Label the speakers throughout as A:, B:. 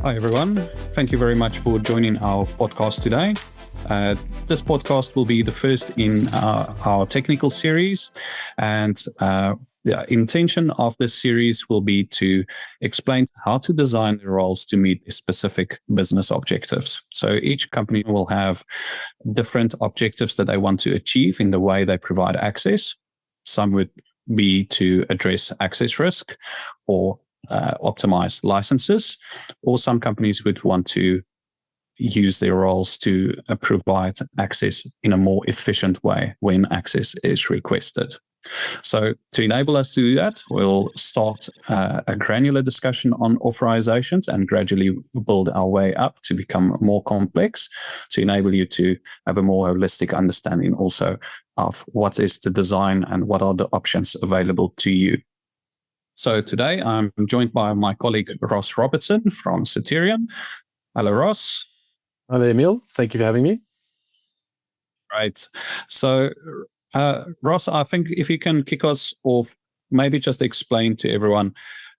A: Hi, everyone. Thank you very much for joining our podcast today. This podcast will be the first in our technical series, and the intention of this series will be to explain how to design the roles to meet specific business objectives. So each company will have different objectives that they want to achieve in the way they provide access. Some would be to address access risk or optimize licenses, or some companies would want to use their roles to provide access in a more efficient way when access is requested. So to enable us to do that, we'll start a granular discussion on authorizations and gradually build our way up to become more complex, to enable you to have a more holistic understanding also of what is the design and what are the options available to you. So today I'm joined by my colleague Ross Robertson from Soterion. Hello, Ross.
B: Hello, Emile. Thank you for having me.
A: Right. So, Ross, I think if you can kick us off, maybe just explain to everyone,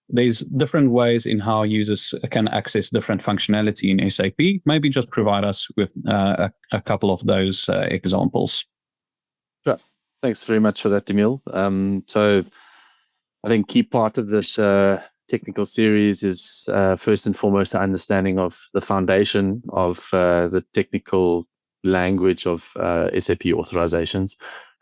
A: there's different ways in how users can access different functionality in SAP. Maybe just provide us with a couple of those examples.
B: Sure. Thanks very much for that, Emile. So I think key part of this technical series is first and foremost the understanding of the foundation of the technical language of SAP authorizations,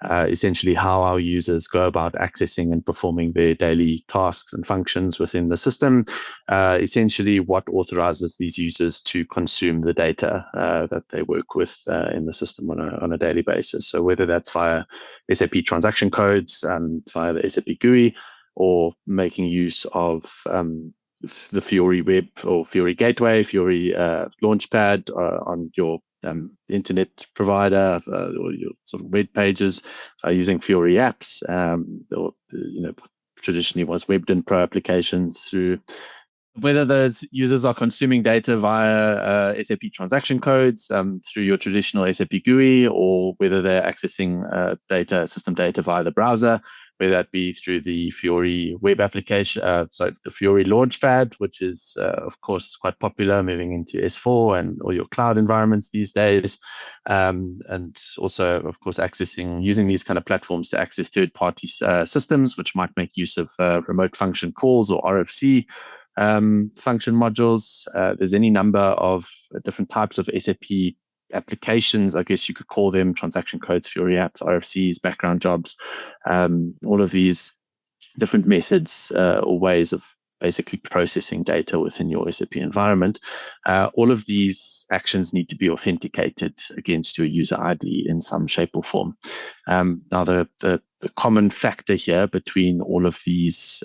B: essentially how our users go about accessing and performing their daily tasks and functions within the system, essentially what authorizes these users to consume the data that they work with in the system on a daily basis. So whether that's via SAP transaction codes, via the SAP GUI, or making use of the Fiori web or Fiori gateway, Fiori launchpad on your internet provider, or your sort of web pages, using Fiori apps, or traditionally was Webden Pro applications, through whether those users are consuming data via SAP transaction codes through your traditional SAP GUI, or whether they're accessing system data via the browser, whether that be through the Fiori web application, the Fiori launchpad, which is, of course, quite popular, moving into S4 and all your cloud environments these days. And also, of course, using these kind of platforms to access third-party systems, which might make use of remote function calls or RFC function modules. There's any number of different types of SAP applications, I guess you could call them, transaction codes, Fiori apps, RFCs, background jobs, all of these different methods or ways of basically processing data within your SAP environment. All of these actions need to be authenticated against your user ID in some shape or form. Now, the common factor here between all of these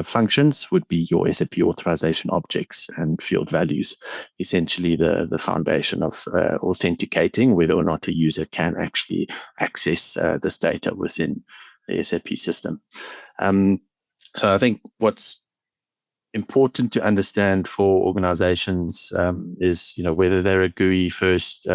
B: functions would be your SAP Authorisation Objects and field values, essentially the foundation of authenticating whether or not a user can actually access this data within the SAP system. So I think what's important to understand for organizations is, whether they're a GUI first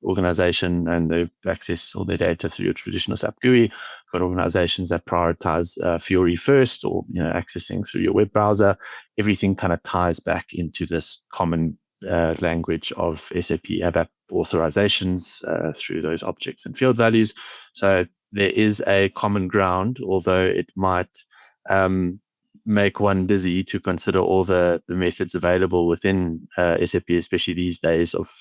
B: organization and they access all their data through your traditional SAP GUI, got organizations that prioritize Fiori first, or accessing through your web browser. Everything kind of ties back into this common language of SAP ABAP authorizations through those objects and field values. So there is a common ground, although it might make one dizzy to consider all the methods available within SAP, especially these days of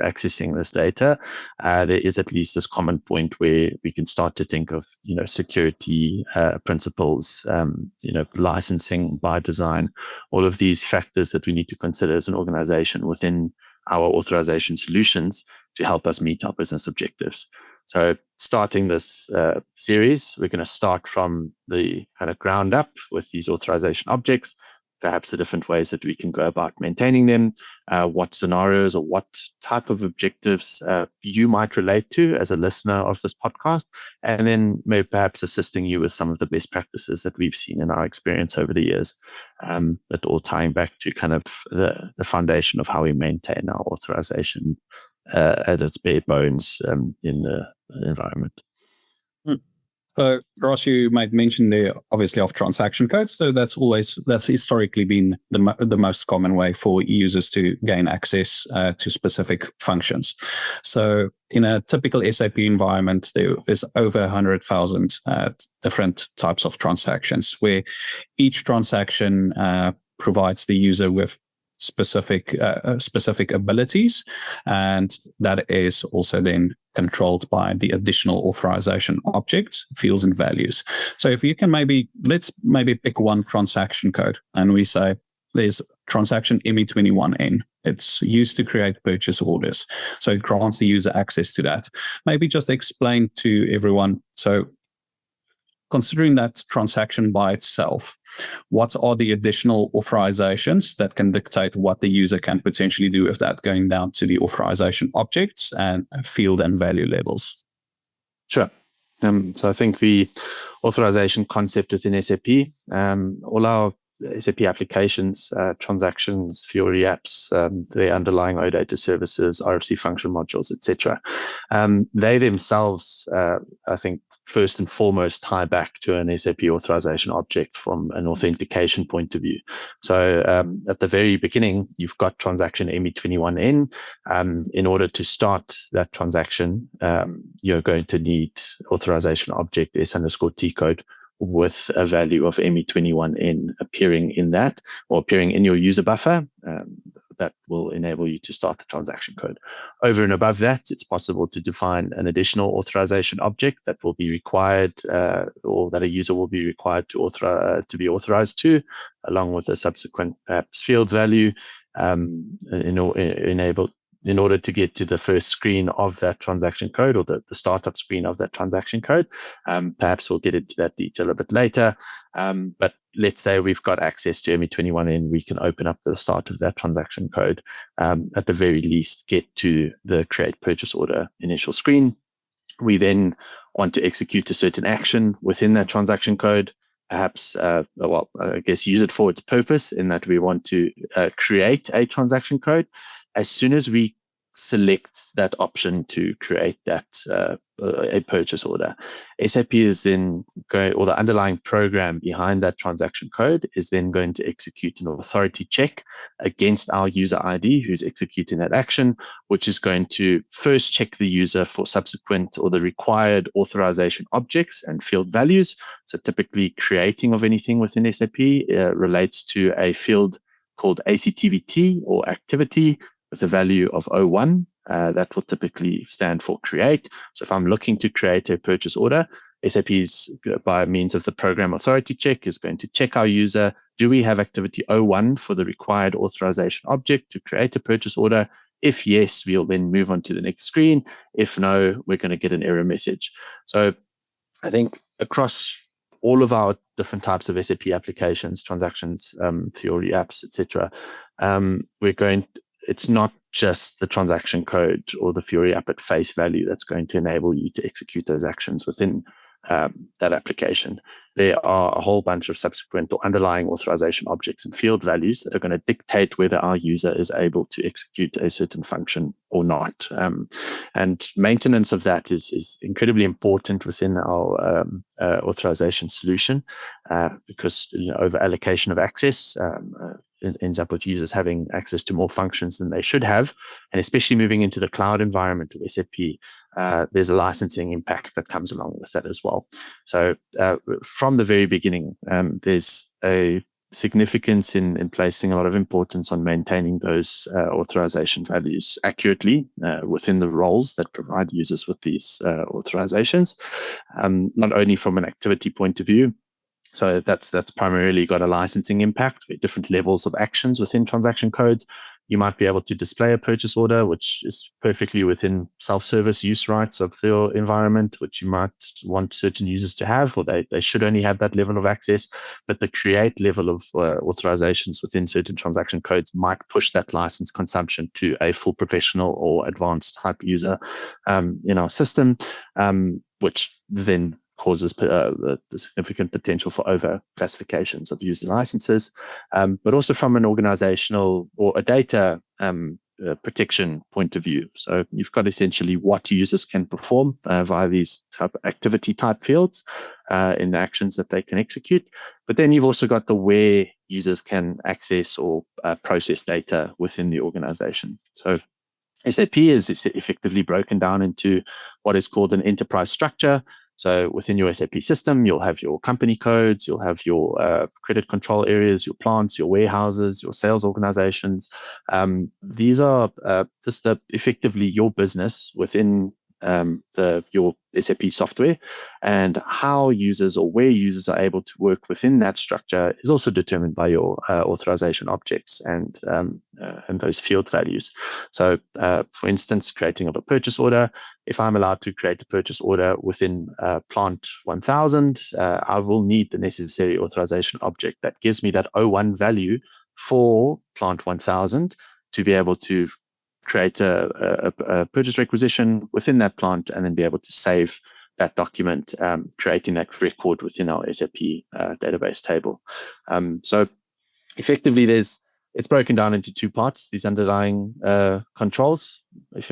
B: accessing this data. There is at least this common point where we can start to think of security principles, licensing by design, all of these factors that we need to consider as an organization within our authorization solutions to help us meet our business objectives. So starting this series, we're going to start from the kind of ground up with these authorization objects, perhaps the different ways that we can go about maintaining them, what scenarios or what type of objectives you might relate to as a listener of this podcast, and then maybe perhaps assisting you with some of the best practices that we've seen in our experience over the years, but all tying back to kind of the foundation of how we maintain our authorization at its bare bones in the environment.
A: Ross, you might mention there, obviously, of transaction codes. So that's historically been the most common way for users to gain access to specific functions. So in a typical SAP environment, there is over 100,000 different types of transactions, where each transaction provides the user with specific abilities, and that is also then controlled by the additional authorization objects, fields, and values. So if you can let's pick one transaction code, and we say there's transaction ME21N. It's used to create purchase orders. So it grants the user access to that. Maybe just explain to everyone. So considering that transaction by itself, what are the additional authorizations that can dictate what the user can potentially do with that, going down to the authorization objects and field and value levels?
B: Sure. So I think the authorization concept within SAP, all our SAP applications, transactions, Fiori apps, the underlying OData services, RFC function modules, etc. They themselves, I think, first and foremost, tie back to an SAP authorization object from an authentication point of view. So at the very beginning, you've got transaction ME21N. In order to start that transaction, you're going to need authorization object S_T code with a value of ME21N appearing in that, or appearing in your user buffer. That will enable you to start the transaction code. Over and above that, it's possible to define an additional authorization object that will be required, or that a user will be required to be authorized to, along with a subsequent perhaps field value, in order to get to the first screen of that transaction code, or the startup screen of that transaction code. Perhaps we'll get into that detail a bit later. But let's say we've got access to ME21N, we can open up the start of that transaction code, at the very least get to the create purchase order initial screen. We then want to execute a certain action within that transaction code, perhaps, I guess use it for its purpose, in that we want to create a transaction code. As soon as we select that option to create that a purchase order, SAP is then going, or the underlying program behind that transaction code is then going to execute an authority check against our user ID who's executing that action, which is going to first check the user for subsequent or the required authorization objects and field values. So typically creating of anything within SAP relates to a field called ACTVT, or activity, with a value of 01. That will typically stand for create. So if I'm looking to create a purchase order, SAP's, by means of the program authority check, is going to check our user. Do we have activity 01 for the required authorization object to create a purchase order? If yes, we'll then move on to the next screen. If no, we're going to get an error message. So I think across all of our different types of SAP applications, transactions, Fiori apps, etc., it's not just the transaction code or the Fiori app at face value that's going to enable you to execute those actions within that application. There are a whole bunch of subsequent or underlying authorization objects and field values that are going to dictate whether our user is able to execute a certain function or not. And maintenance of that is incredibly important within our authorization solution, because over allocation of access it ends up with users having access to more functions than they should have. And especially moving into the cloud environment of SAP, there's a licensing impact that comes along with that as well. So from the very beginning, there's a significance in placing a lot of importance on maintaining those authorization values accurately within the roles that provide users with these authorizations, not only from an activity point of view. So that's primarily got a licensing impact with different levels of actions within transaction codes. You might be able to display a purchase order, which is perfectly within self-service use rights of your environment, which you might want certain users to have, or they should only have that level of access. But the create level of authorizations within certain transaction codes might push that license consumption to a full professional or advanced type user in our system, which then causes the significant potential for over classifications of user licenses, but also from an organizational or a data protection point of view. So you've got essentially what users can perform via these activity type fields in the actions that they can execute. But then you've also got the where users can access or process data within the organization. So SAP is effectively broken down into what is called an enterprise structure. So within your SAP system, you'll have your company codes, you'll have your credit control areas, your plants, your warehouses, your sales organizations. These are just effectively your business within your SAP software, and how users or where users are able to work within that structure is also determined by your authorization objects and those field values. So, for instance, creating of a purchase order. If I'm allowed to create a purchase order within plant 1000, I will need the necessary authorization object that gives me that O1 value for plant 1000 to be able to create a purchase requisition within that plant and then be able to save that document, creating that record within our SAP database table. So effectively, it's broken down into two parts, these underlying controls,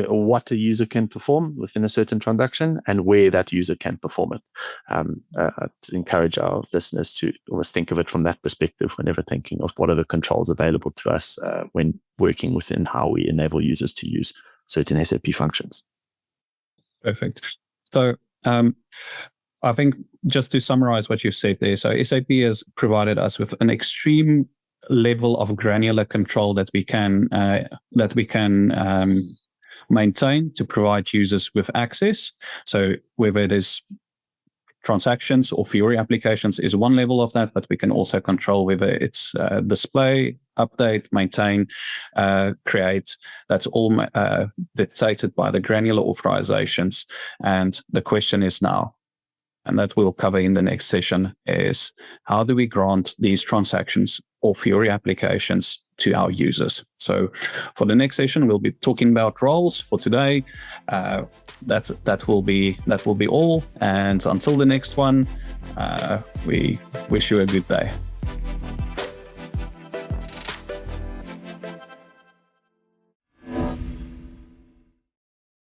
B: or what a user can perform within a certain transaction and where that user can perform it. I'd encourage our listeners to almost think of it from that perspective whenever thinking of what are the controls available to us when working within how we enable users to use certain SAP functions.
A: Perfect. So I think just to summarize what you've said there, so SAP has provided us with an extreme level of granular control that we can maintain to provide users with access. So whether it is transactions or Fiori applications is one level of that, but we can also control whether it's display, update, maintain, create. That's all dictated by the granular authorizations. And the question is now, and that we'll cover in the next session, is how do we grant these transactions or Fiori applications to our users? So for the next session, we'll be talking about roles. For today, that will be all. And until the next one, we wish you a good day.